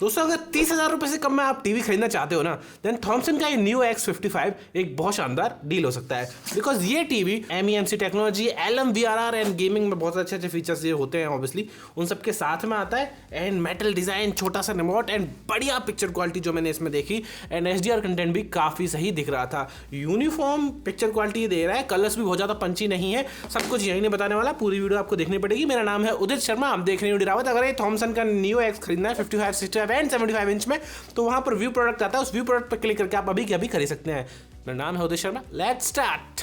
दोस्तों अगर 30,000 रुपए से कम में आप टीवी खरीदना चाहते हो ना, देन थॉमसन का ये न्यू X55 एक बहुत शानदार डील हो सकता है। बिकॉज ये TV MEMC technology, LMVRR and gaming में बहुत अच्छे अच्छे फीचर्स ये होते हैं ऑब्वियसली, उन सब के साथ में आता है। एंड मेटल डिजाइन, छोटा सा रिमोट एंड बढ़िया पिक्चर क्वालिटी जो मैंने इसमें देखी, एंड HDR कंटेंट भी काफी सही दिख रहा था। यूनिफॉर्म पिक्चर क्वालिटी दे रहा है, कलर्स भी बहुत ज्यादा पंची नहीं है। सब कुछ यही नहीं बताने वाला, पूरी वीडियो आपको देखनी पड़ेगी। मेरा नाम है उदित शर्मा, आप देख रहे हो रावत। अगर ये थॉमसन का न्यू X खरीदना है 55, 65 एंड 75 इंच में, तो वहां पर व्यू प्रोडक्ट आता है, उस व्यू प्रोडक्ट पर क्लिक करके आप अभी के अभी खरीद सकते हैं। मेरा नाम है उदित शर्मा, लेट्स स्टार्ट।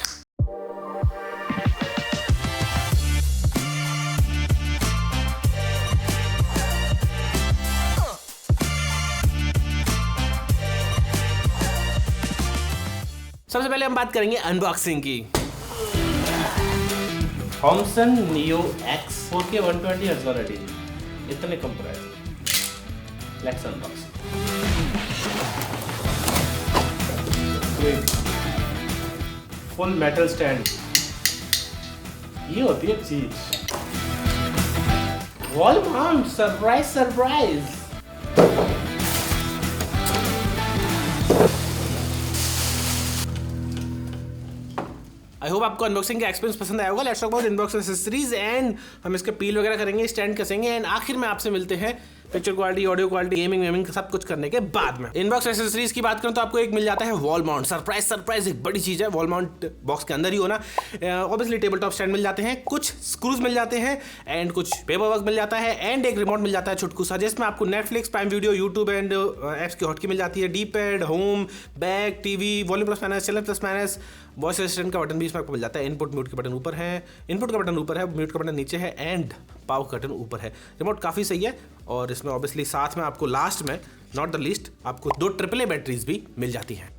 सबसे पहले हम बात करेंगे अनबॉक्सिंग की। Thomson Neo X 4K 120 Hz वाला टीवी, इतने कम price. Let's unbox. Full metal stand, ये होती है चीज। Wall mount, surprise surprise. I hope आपको अनबॉक्सिंग का एक्सपीरियंस पसंद आया होगा। Let's talk about unbox accessories and हम इसके पील वगैरह करेंगे, स्टैंड कसेंगे एंड आखिर में आपसे मिलते हैं picture quality, audio quality, gaming सब कुछ करने के बाद में। इनबॉक्स एक्सेसरीज की बात करें तो आपको एक मिल जाता है वॉल माउंट। सरप्राइज एक बड़ी चीज है, वॉल माउंट बॉक्स के अंदर ही होना। ऑब्वियसली टेबल टॉप स्टैंड मिल जाते हैं, कुछ स्क्रूज मिल जाते हैं एंड कुछ पेपर वर्क मिल जाता है एंड एक रिमोट मिल जाता है छुटकू सा, जिसमें आपको Netflix, prime video, YouTube and apps की हॉटकी मिल जाती है। D pad, home, back, TV, volume plus minus, channel plus minus, voice assistant का बटन भी इसमें आपको मिल जाता है। इनपुट म्यूट का बटन ऊपर है, इनपुट का बटन ऊपर है, म्यूट का बटन नीचे है एंड पावर का बटन ऊपर है। रिमोट काफ़ी सही है और इसमें ऑब्वियसली साथ में आपको लास्ट में नॉट द लीस्ट आपको 2 AAA बैटरीज भी मिल जाती हैं।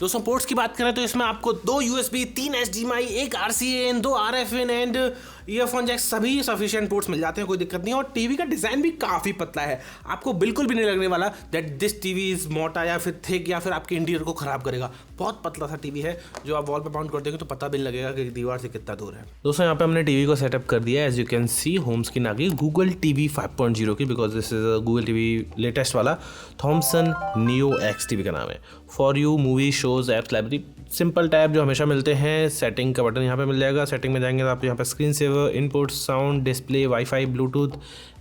दोस्तों पोर्ट्स की बात करें तो इसमें आपको 2 USB, 3 HDMI, एक RCA, 2 RF and earphone jack सभी सफिशिएंट पोर्ट्स मिल जाते हैं, कोई दिक्कत नहीं है। और टीवी का डिजाइन भी काफी पतला है, आपको बिल्कुल भी नहीं लगने वाला दैट दिस टीवी इज मोटा या फिर थिक या फिर आपके इंटीरियर को खराब करेगा। बहुत पतला सा टीवी है, जो आप वॉल पे माउंट कर देंगे तो पता भी नहीं लगेगा कि दीवार से कितना दूर है। दोस्तों यहाँ पे हमने टीवी को सेटअप कर दिया है, as you can see home screen आ गई गूगल टीवी 5.0 की, because this is Google TV latest वाला थॉमसन नियो X टीवी का नाम है। For you, movie, shows, apps, library, simple tab जो हमेशा मिलते हैं। सेटिंग का बटन यहाँ पे मिल जाएगा, सेटिंग में जाएंगे तो आप यहाँ पे screen saver, input, sound, display, WiFi, Bluetooth,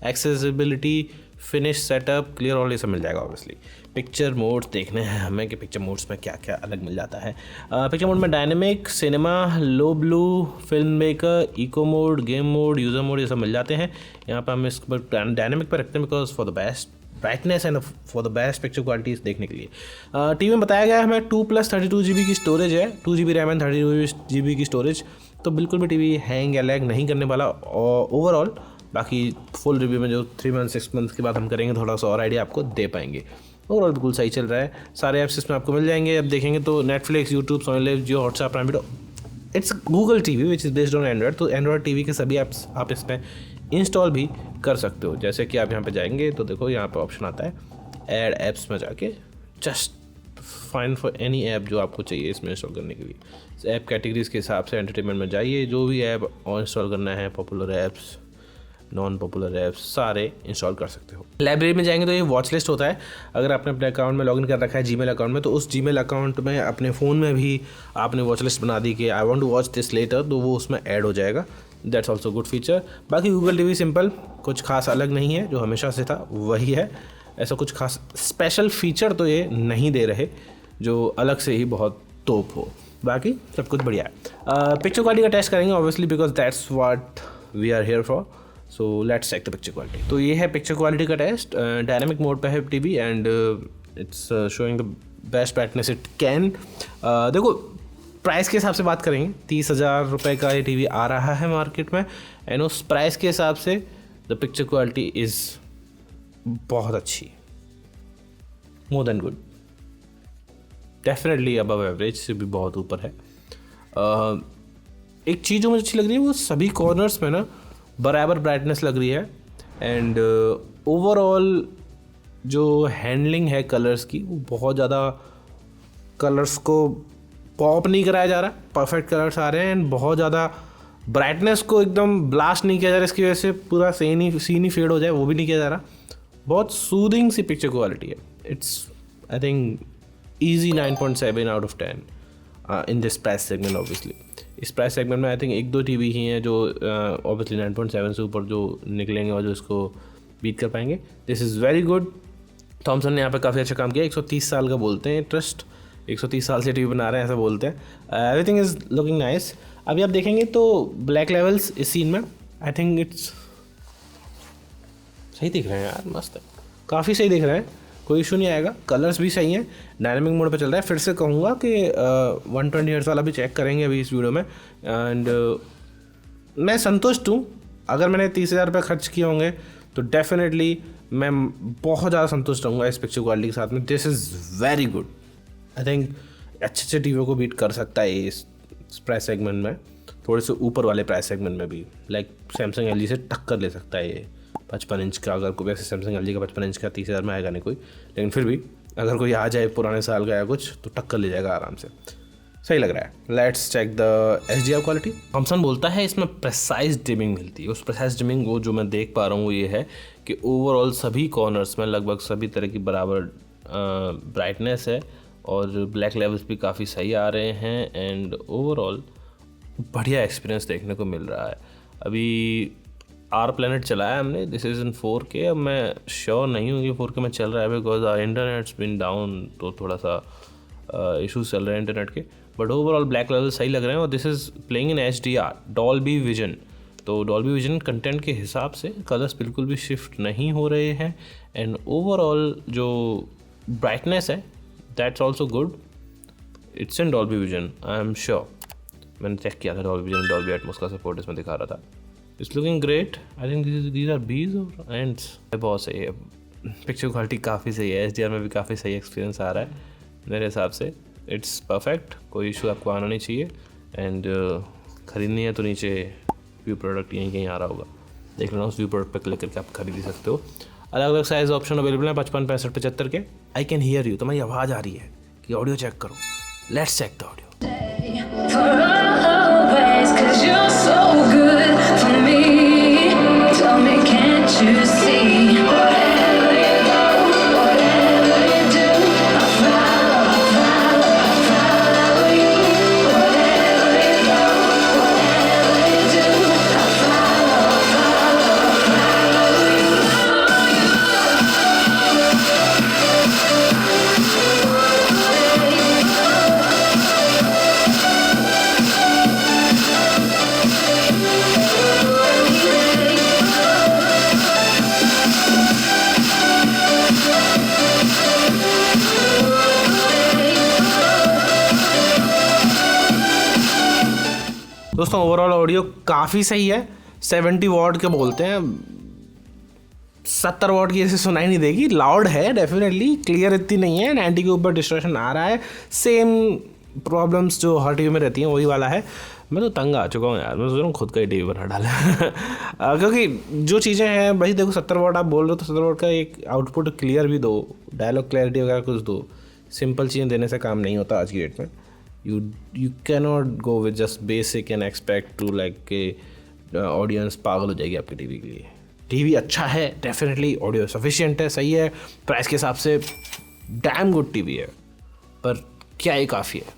accessibility, finish, setup, clear, all ये सब मिल जाएगा। ऑब्वियसली पिक्चर मोड देखने हैं हमें कि पिक्चर मोड्स में क्या क्या अलग मिल जाता है। पिक्चर मोड में dynamic, cinema, low blue, film maker, eco mode, game mode, user mode ये सब मिल जाते हैं। यहाँ पर हम इस पर डायनेमिक पर रखते हैं because for the best brightness and for the best picture quality देखने के लिए। टीवी में बताया गया है हमें 2 + 32 GB की स्टोरेज है, 2 GB रैम एंड 32 GB की स्टोरेज, तो बिल्कुल भी टीवी हैंग या लैग नहीं करने वाला ओवरऑल। बाकी फुल रिव्यू में जो 3 मंथ 6 मंथ के बाद हम करेंगे थोड़ा सा और आइडिया आपको दे पाएंगे। ओवरऑल बिल्कुल सही चल रहा है, सारे ऐप्स इसमें आपको मिल जाएंगे। अब देखेंगे तो Netflix, YouTube, Sony Liv, Jio Hotstar, Prime Video. It's Google TV which is based on Android, तो एंड्रॉयड टीवी के सभी ऐप्स आप इसमें इंस्टॉल भी कर सकते हो। जैसे कि आप यहाँ पे जाएंगे तो देखो यहाँ पे ऑप्शन आता है ऐड ऐप्स में जाके just find for any app जो आपको चाहिए इसमें इंस्टॉल करने के लिए। ऐप कैटेगरीज के हिसाब से एंटरटेनमेंट में जाइए, जो भी ऐप इंस्टॉल करना है, popular apps, non popular apps सारे इंस्टॉल कर सकते हो। लाइब्रेरी में जाएंगे तो ये वॉच लिस्ट होता है। अगर आपने अपने अकाउंट में लॉगिन कर रखा है जीमेल अकाउंट में, तो उस जीमेल अकाउंट में अपने फ़ोन में भी आपने वॉच लिस्ट बना दी कि I want to watch this later, तो वो उसमें ऐड हो जाएगा। That's also good feature. बाकी गूगल टीवी सिंपल, कुछ खास अलग नहीं है, जो हमेशा से था वही है। ऐसा कुछ खास स्पेशल फीचर तो ये नहीं दे रहे जो अलग से ही बहुत तोप हो। बाकी सब कुछ बढ़िया है। पिक्चर क्वालिटी का टेस्ट करेंगे obviously because that's what we are here for. So let's check the picture quality. तो ये है पिक्चर क्वालिटी का टेस्ट। डायनामिक मोड पे है TV and it's showing the best brightness it can. देखो price के हिसाब से बात करेंगे, 30,000 रुपये का ये टीवी आ रहा है मार्केट में एंड उस प्राइस के हिसाब से द पिक्चर क्वालिटी इज़ बहुत अच्छी, more than good. Definitely above average से भी बहुत ऊपर है। एक चीज़ जो मुझे अच्छी लग रही है वो सभी कॉर्नर्स में ना बराबर ब्राइटनेस लग रही है, एंड ओवरऑल जो हैंडलिंग है कलर्स की वो बहुत ज़्यादा कलर्स को पॉप नहीं कराया जा रहा, परफेक्ट कलर्स आ रहे हैं, एंड बहुत ज़्यादा ब्राइटनेस को एकदम ब्लास्ट नहीं किया जा रहा, इसकी वजह से पूरा सीन ही फेड हो जाए वो भी नहीं किया जा रहा। बहुत सूदिंग सी पिक्चर क्वालिटी है। It's I think easy 9.7 out of 10 in this price segment. Obviously इस प्राइस सेगमेंट में आई थिंक 1-2 टीवी ही हैं जो ऑब्वियसली 9.7 से ऊपर जो निकलेंगे और जो इसको बीट कर पाएंगे। This is very good. Thomson ने यहाँ पे काफ़ी अच्छा काम किया। 130 साल का बोलते हैं ट्रस्ट, 130 साल से टीवी बना रहे हैं ऐसा बोलते हैं। Everything is looking nice. अभी आप देखेंगे तो ब्लैक लेवल्स इस सीन में आई थिंक इट्स सही दिख रहे हैं यार, मस्त है, काफ़ी सही दिख रहे हैं, कोई इशू नहीं आएगा। कलर्स भी सही हैं, डायनामिक मोड पे चल रहा है। फिर से कहूँगा कि 120 हर्ट्ज़ वाला भी चेक करेंगे अभी इस वीडियो में, एंड मैं संतुष्ट हूँ। अगर मैंने 30,000 रुपये खर्च किए होंगे तो डेफिनेटली मैं बहुत ज़्यादा संतुष्ट रहूँगा इस पिक्चर क्वालिटी के साथ में। This is very good. I think अच्छे टीवी को बीट कर सकता है इस प्राइस सेगमेंट में, थोड़े से ऊपर वाले प्राइस सेगमेंट में भी। लाइक सैमसंग LG से टक्कर ले सकता है ये 55 इंच का। अगर कोई, वैसे सैमसंग LG का 55 इंच का 30,000 में आएगा नहीं कोई, लेकिन फिर भी अगर कोई आ जाए पुराने साल का या कुछ तो टक्कर ले जाएगा आराम से। सही लग रहा है। Let's check the HDR quality. Thomson बोलता है इसमें प्रेसाइज डिमिंग मिलती है। उस प्रेसाइज डिमिंग वो जो मैं देख पा रहा हूँ वो ये है कि ओवरऑल सभी कॉर्नर्स में लगभग सभी तरह की बराबर ब्राइटनेस है, और ब्लैक लेवल्स भी काफ़ी सही आ रहे हैं, एंड ओवरऑल बढ़िया एक्सपीरियंस देखने को मिल रहा है। अभी आर प्लैनेट चलाया हमने, दिस इज़ इन 4K। अब मैं श्योर नहीं हूँ कि 4K में चल रहा है because our internet's been down, तो थोड़ा सा इशूज़ चल रहे हैं इंटरनेट के, बट ओवरऑल ब्लैक लेवल सही लग रहे हैं। और this is playing in HDR Dolby vision, तो डॉल्बी विजन कंटेंट के हिसाब से कलर्स बिल्कुल भी शिफ्ट नहीं हो रहे हैं, एंड ओवरऑल जो ब्राइटनेस है that's also good. It's in Dolby vision, I am sure. मैंने चेक किया था डॉल्बी विजन, डॉल्बी एटमॉस का सपोर्ट इसमें दिखा रहा था। It's looking great. I think these R Bs और एंड्स। बहुत सही है, पिक्चर क्वालिटी काफ़ी सही है, HDR में भी काफ़ी सही एक्सपीरियंस आ रहा है मेरे हिसाब से। इट्स परफेक्ट, कोई इशू आपको आना नहीं चाहिए, एंड ख़रीदनी है तो नीचे व्यू प्रोडक्ट यहीं कहीं आ रहा होगा, देख लेना, उस व्यू प्रोडक्ट पर क्लिक करके आप खरीद ही सकते हो। अलग अलग साइज़ ऑप्शन अवेलेबल है, 55, 65, 75 के। आई कैन हियर यू, तुम्हारी आवाज़ आ रही है कि ऑडियो चेक करो। Let's check the audio. दोस्तों ओवरऑल ऑडियो काफ़ी सही है। 70 वॉट के बोलते हैं, 70 वॉट की ऐसे सुनाई नहीं देगी। लाउड है डेफिनेटली, क्लियर इतनी नहीं है, 90 के ऊपर डिस्टॉर्शन आ रहा है। सेम प्रॉब्लम्स जो हर टीवी में रहती हैं वही वाला है। मैं तो तंग आ चुका हूँ यार, मैं सोच रहा हूँ खुद का ही टीवी बना डाला क्योंकि जो चीज़ें हैं भाई देखो, 70 वॉट आप बोल रहे हो तो 70 वॉट का एक आउटपुट क्लियर भी दो, डायलॉग क्लैरिटी वगैरह कुछ दो। सिंपल चीज़ें देने से काम नहीं होता आज की डेट में। You cannot go with just basic and expect to like के ऑडियंस पागल हो जाएगी आपके टीवी के लिए। टीवी अच्छा है डेफिनेटली, ऑडियो सफिशिएंट है, सही है, प्राइस के हिसाब से डैम गुड टीवी है, पर क्या ये काफ़ी है?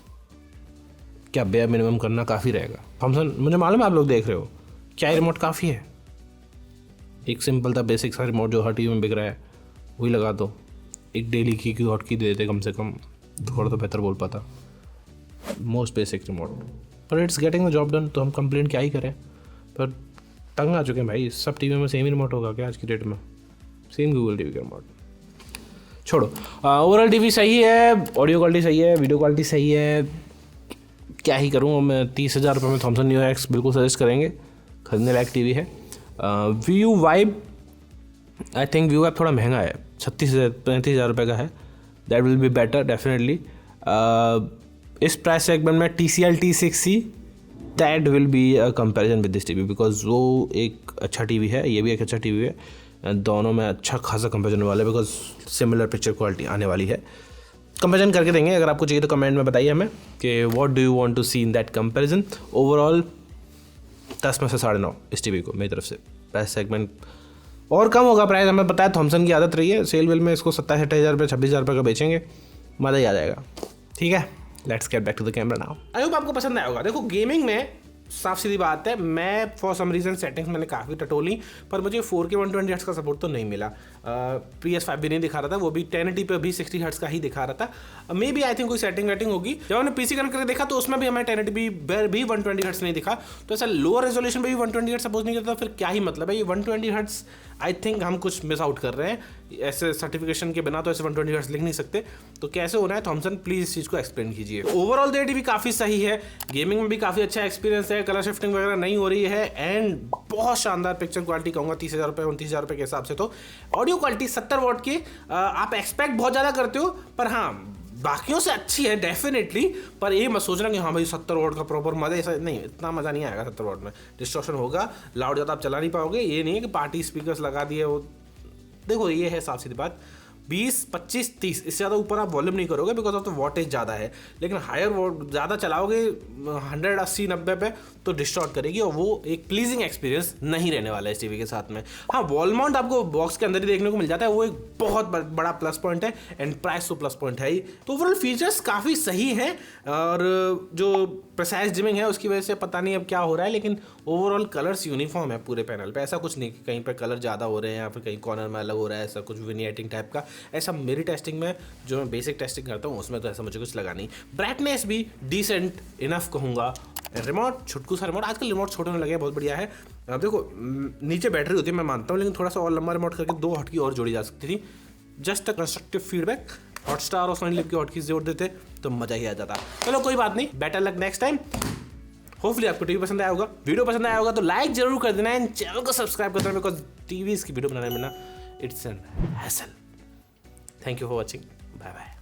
क्या बेयर मिनिमम करना काफ़ी रहेगा? थॉमसन, मुझे मालूम है आप लोग देख रहे हो, क्या रिमोट काफ़ी है? एक सिंपल था बेसिक सा रिमोट जो हर टीवी में बिक रहा है वही लगा दो। एक डेली की हॉट की दे देते कम से कम, थोड़ा तो बेहतर बोल पाता। मोस्ट बेसिक रिमोट, पर it's getting the job done, तो हम कंप्लेंट क्या ही करें। पर तंग आ चुके हैं भाई, सब टीवी में सेम ही रिमोट होगा क्या आज की डेट में? सेम गूगल टीवी का रिमोट छोड़ो। ओवरऑल टीवी सही है, ऑडियो क्वालिटी सही है, वीडियो क्वालिटी सही है, क्या ही करूँ मैं। 30,000 रुपये में थॉमसन न्यू एक्स बिल्कुल सजेस्ट करेंगे, खरीदने लायक टीवी है। View vibe, I think view vibe थोड़ा महंगा है, 36,000 35,000 रुपये का है। That will be better definitely. इस प्राइस सेगमेंट में TCL T6C that will be a comparison with this TV, because वो एक अच्छा टीवी है, ये भी एक अच्छा टीवी है, दोनों में अच्छा खासा कंपैरिजन वाला है, बिकॉज सिमिलर पिक्चर क्वालिटी आने वाली है। कंपैरिजन करके देंगे, अगर आपको चाहिए तो कमेंट में बताइए हमें कि what do you want to see in that comparison. Overall 10 में से 9.5 इस टीवी को मेरी तरफ से। प्राइस सेगमेंट और कम होगा प्राइस, हमें पता है, थॉमसन की आदत रही है, सेल वेल में इसको 27-28 रुपये 26,000 रुपये का बेचेंगे, मज़ा ही आ जाएगा। ठीक है, let's get back to the camera now. I hope आपको पसंद आया होगा। देखो गेमिंग में साफ सीधी बात है, मैं फॉर सम रीजन सेटिंग्स मैंने काफ़ी टटोली, पर मुझे 4K 120 हर्ट्ज़ का सपोर्ट तो नहीं मिला। PS5 भी नहीं दिखा रहा था, वो भी 1080 पे भी 60 हर्ट्ज़ का ही दिखा रहा था। मे बी आई थिंक कोई सेटिंग वेटिंग होगी। जब हमने PC कनेक्ट करके देखा तो उसमें भी हमें 1080 भी 120 हर्ट्ज़ नहीं दिखा, तो ऐसा लोअर रेजोल्यूशन पे भी 120 हर्ट्ज़ सपोज नहीं करता, फिर क्या ही मतलब है। ये 120 हर्ट्ज़ आई थिंक हम कुछ मिस आउट कर रहे हैं, ऐसे सर्टिफिकेशन के बिना तो ऐसे 120 हर्ट्ज़ लिख नहीं सकते, तो कैसे होना है थॉमसन, प्लीज़ इस चीज़ को एक्सप्लेन कीजिए। ओवरऑल ये टीवी काफ़ी सही है, गेमिंग में भी काफ़ी अच्छा एक्सपीरियंस है, कलर शिफ्टिंग वगैरह नहीं हो रही है, एंड बहुत शानदार पिक्चर क्वालिटी कहूँगा 30,000 रुपये 29,000 रुपये के हिसाब से। तो ऑडियो क्वालिटी 70 वॉट की आप एक्सपेक्ट बहुत ज़्यादा करते हो, पर हाँ बाकियों से अच्छी है डेफिनेटली, पर ये मत सोचना कि हाँ भाई 70 वॉट का प्रॉपर मज़ा, ऐसा नहीं, इतना मज़ा नहीं आएगा 70 वॉट में, डिस्टॉर्शन होगा, लाउड ज़्यादा आप चला नहीं पाओगे। ये नहीं है कि पार्टी स्पीकर्स लगा दिए वो, देखो ये है साफ सीधी बात, 20, 25, 30 इससे ज़्यादा ऊपर आप वॉल्यूम नहीं करोगे, बिकॉज ऑफ द वॉटेज ज़्यादा है। लेकिन हायर वॉट ज़्यादा चलाओगे 100, 80, 90 पे तो डिस्टॉर्ट करेगी, और वो एक प्लीजिंग एक्सपीरियंस नहीं रहने वाला है इस टीवी के साथ में। हाँ, वॉल माउंट आपको बॉक्स के अंदर ही देखने को मिल जाता है, वो एक बहुत बड़ा प्लस पॉइंट है, एंड प्राइस तो प्लस पॉइंट है ही। तो ओवरऑल फीचर्स काफ़ी सही हैं, और जो प्रिसाइज जिमिंग है उसकी वजह से पता नहीं अब क्या हो रहा है, लेकिन ओवरऑल कलर्स यूनिफॉर्म है पूरे पैनल पे, ऐसा कुछ नहीं कि कहीं पर कलर ज़्यादा हो रहे हैं या फिर कहीं कॉर्नर में अलग हो रहा है, ऐसा कुछ विनियटिंग टाइप का, ऐसा मेरी टेस्टिंग में जो मैं बेसिक टेस्टिंग करता हूँ उसमें तो ऐसा मुझे कुछ लगा नहीं। ब्राइटनेस भी डिसेंट इनफ कहूँगा। रिमोट छुटकू सा रिमोट, आजकल रिमोट छोटे होने लगे हैं, बहुत बढ़िया है। अब देखो नीचे बैटरी होती है मैं मानता हूँ, लेकिन थोड़ा सा और लंबा रिमोट करके 2 हॉटकी और जोड़ी जा सकती थी, just a constructive feedback. Hotstar और सोनी लिव की हॉटकीज जोड़ देते तो मज़ा ही आ जाता। चलो कोई बात नहीं, better luck next time. Hopefully आपको टीवी पसंद आया होगा, वीडियो पसंद आया होगा तो लाइक जरूर कर देना, एंड चैनल को सब्सक्राइब कर देना, बिकॉज टीवी की वीडियो बनाने में ना it's an hassle. Thank you for watching, bye bye.